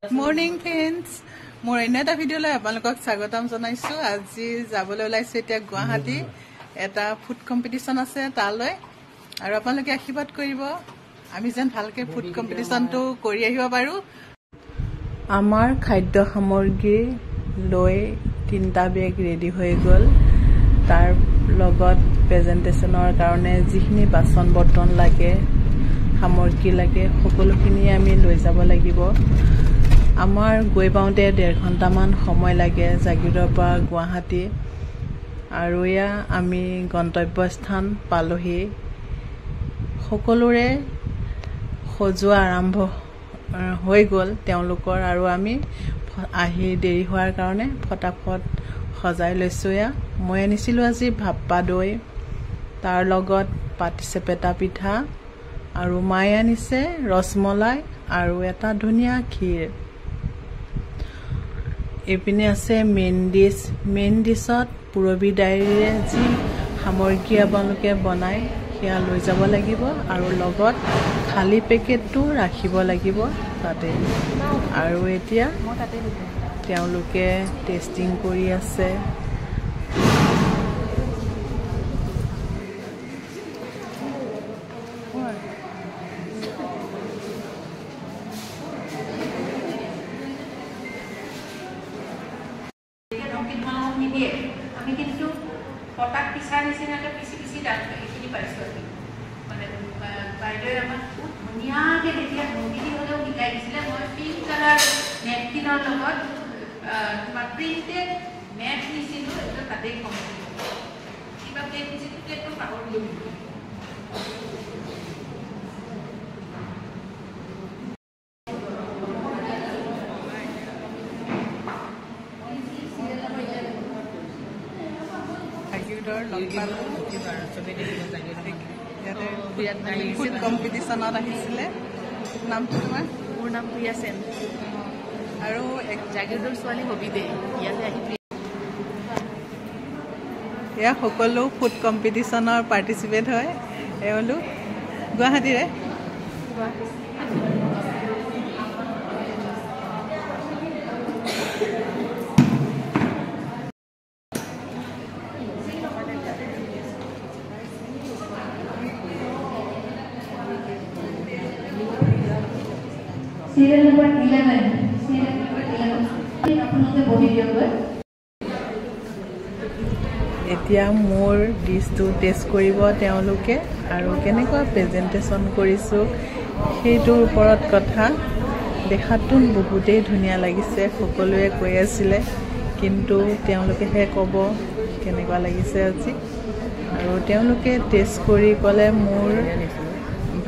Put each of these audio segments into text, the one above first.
Morning friends, মোৰ এটা ভিডিঅ'লৈ আপোনালোকক স্বাগতম জনাইছো। আজি যাবলৈ ওলাইছো এতিয়া গুৱাহাটী এটা ফুড কম্পিটিশন আছে তালৈ আৰু আপোনালোকে আশীৰ্বাদ কৰিব আমি যেন ভালকে ফুড কম্পিটিশনটো কৰি আহিব পাৰো। আমাৰ খাদ্য সামগ্ৰী লৈ 3টা বেগ ৰেডি হৈ গল। তাৰ লগত প্ৰেজেন্টেশনৰ কাৰণে যিখিনি বাচন বৰ্তন লাগে সামগ্ৰী লাগে সকলোখিনি আমি লৈ যাব লাগিব। আমাৰ গৈ পাওঁতে 1.5 ঘণ্টামান সময় লাগে জাগিৰৰ পৰা গুৱাহাটী আৰু ইয়া আমি গন্তব্যস্থান পালোহি। সকলোৰে সজোৱা আৰম্ভ হৈ গল তেওঁলোকৰ আৰু আমি আহি দেৰি হোৱাৰ কাৰণে ফটাফট সজাই লৈছো। মই আনিছিলো আজি ভাপ্পা দৈ, তাৰ লগত পাটিচেপেটা পিঠা আৰু মায়ে আনিছে ৰসমলাই আৰু এটা ধুনীয়া ক্ষীৰ। এপিনে আছে মেইন ডিশত পুৰবী ডায়েৰীৰে যি সামগ্ৰী আপোনালোকে বনাই সেয়া লৈ যাব লাগিব আৰু লগত খালী পেকেটটো ৰাখিব লাগিব তাতে। আৰু এতিয়া তেওঁলোকে টেষ্টিং কৰি আছে। আমি কিন্তু পটাক পিছা নিচিনাকে পিছি এইখিনি পাইছো আমি মানে বাইদেৱে আমাক খুব ধুনীয়াকে তেতিয়া নদী হলেও শিকাই দিছিলে। মই পিংক কালাৰ নেপকিনৰ লগত তোমাৰ প্ৰিণ্টেড মেট নিছিলো, এইটো তাতেই কম কিবা প্লেট নিছিলো প্লেটটো পাহৰিলো। ফুড কম্পিটিশনত আহিছিলে। নামটো তোমাৰ? মোৰ নাম প্ৰিয়া সেন আৰু জাগিৰোডৰ ছোৱালী হবি দে। ইয়াতে আহি এয়া সকলো ফুড কম্পিটিশনৰ পাৰ্টিচিপেট হয়। এওঁলোক গুৱাহাটীৰে। Serial number 11. আপোনালোকে বহি দিয়ক। এতিয়া মোৰ ডিছটো টেষ্ট কৰিব তেওঁলোকে আৰু কেনেকুৱা প্ৰেজেন্টেশন কৰিছো সেইটোৰ ওপৰত কথা। দেখাতো বহুতেই ধুনীয়া লাগিছে, সকলোৱে কৈ আছিলে, কিন্তু তেওঁলোকেহে ক'ব কেনেকুৱা লাগিছে আজি। আৰু তেওঁলোকে টেষ্ট কৰি ক'লে মোৰ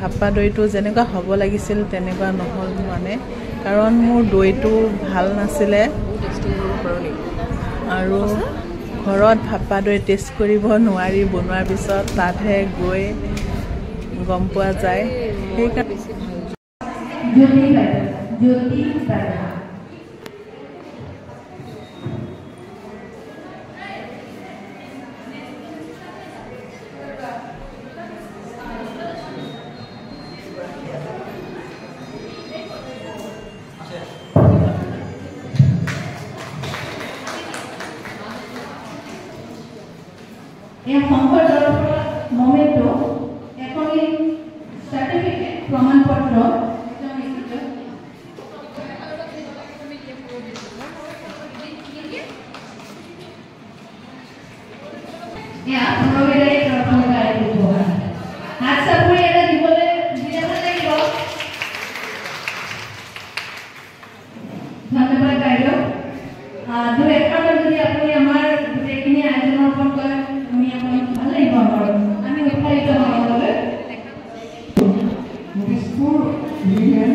ভাপ্পা দৈটো যেনেকুৱা হ'ব লাগিছিল তেনেকুৱা নহ'ল মানে, কাৰণ মোৰ দৈটো ভাল নাছিলে আৰু ঘৰত ভাপ্পা দৈ টেষ্ট কৰিব নোৱাৰি। বনোৱাৰ পিছত তাতহে গৈ গম পোৱা যায়। সেইকাৰণে শংকৰদেৱৰ মমেণ্টো এখন চাৰ্টিফিকেট প্ৰমাণপত্ৰ হাত চাপৰি এটা দিবলৈ দিব লাগিব। ধন্যবাদ বাইদেউ। দুই একাউণ্টত যদি আপুনি আমাৰ গোটেইখিনি আয়োজনৰ ওপৰত কয় আমি আপোনাক ভাল লাগিব। আমি উৎসাহিত হ'বলৈ School Union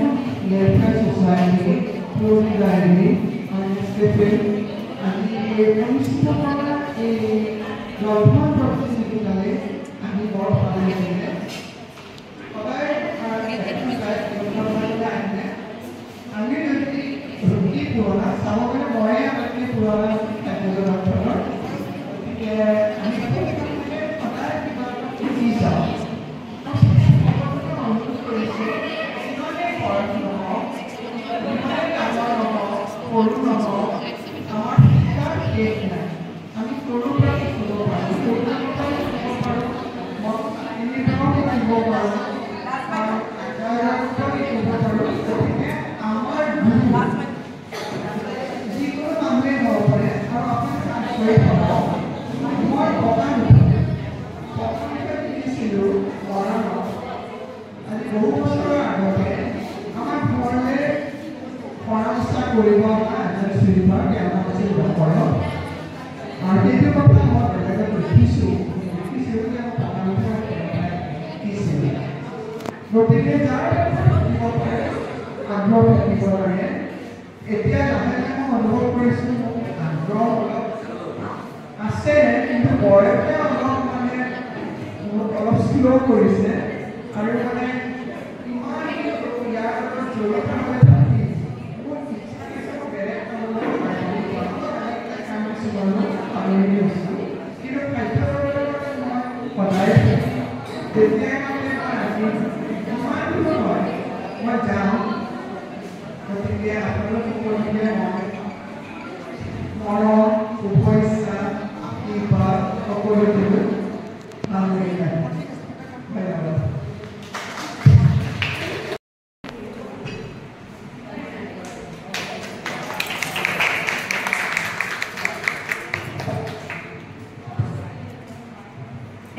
Welfare Society, Food Diary, and Stephen, and the Constitutional Government Proximity, and the Board of Parliament. সৰু নহওঁ আমাৰ শিক্ষাৰ শেষ নাই আমি সৰুৰ পৰা শিকিব পাৰোঁ সৰুৰ পৰা শিকিব পাৰোঁ মই এনেকুৱাও শিকিব পাৰোঁ শিকিব পাৰোঁ গতিকে আমাৰ যিকোনো মানুহে হ'ব পাৰে আৰু আপুনি আচৰিত হ'ব মই প্ৰথমতে শিকিছিলোঁ মৰাণত আজি বহু বছৰৰ আগতে আমাৰ ঘৰলৈ পৰামৰ্শ কৰিব এজন শিল্পী তেওঁ আছিল নকৰক আৰু সেইটো কথা মই বেলেগত দেখিছোঁ যে মই প্ৰথমতে শিকিছিলোঁ গতিকে যাৰ শিকিব পাৰে আগ্ৰহ থাকিব লাগে এতিয়া লাহে লাহে মই অনুভৱ কৰিছোঁ আগ্ৰহ অলপ আছে কিন্তু বয়সে অলপ মানে অলপ শ্ল' কৰিছে আৰু মানে ইমান ইয়াৰ লগত জড়িত হৈ থাকি মোৰ ইচ্ছা কিছু বেলেগ কামলৈ কাম কিছুমানো পাহৰি গৈছোঁ কিন্তু খাদ্যৰ মই সদায় তেতিয়াই মানে ইমান নহয় মই যাওঁ গতিকে আপোনালোক সকলোকে মৰম শুভেচ্ছা আশীৰ্বাদ সকলো দিলোঁ ভাল লাগিলে ধন্যবাদ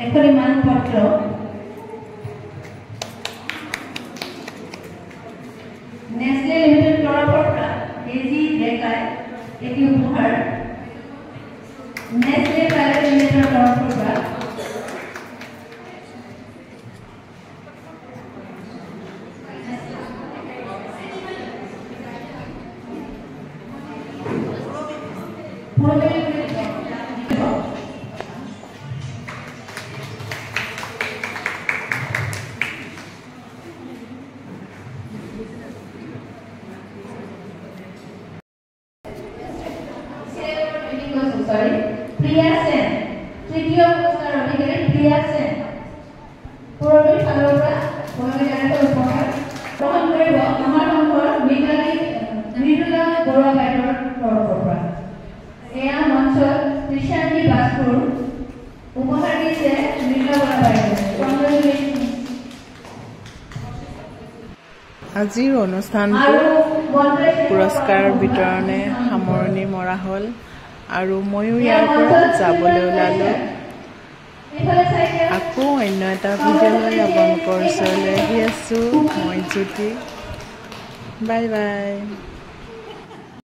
এখনি মানপত্ৰ নেসলে লিমিটেড তৰফৰ পৰা এজি ডেকাই এটি উপহাৰ নেসলে প্ৰাইভেট লিমিটেডৰ তৰফৰ পৰা প্ৰিয়া সেন তৃতীয় পুৰস্কাৰ অধিকাৰী প্ৰিয়া সেন পুৰবী ফালৰ পৰা মহিলাৰ উপহাৰ গ্ৰহণ কৰিব আমাৰ সংঘৰ মৃদুলা বৰুৱা বাইদেউৰ তৰফৰ পৰা এয়া মঞ্চত কৃষাণী বাসপুৰ উপহাৰ দিছে মৃদুলা বৰুৱা বাইদেউ আজিৰ অনুষ্ঠানটো পুৰস্কাৰ বিতৰণে সামৰণি মৰা হ'ল আৰু ময়ো ইয়াৰ পৰা যাবলৈ ওলালোঁ আকৌ অন্য এটা ভিডিঅ'লৈ আপোনালোকৰ ওচৰলৈ আহি আছোঁ মই জ্যোতি বাই বাই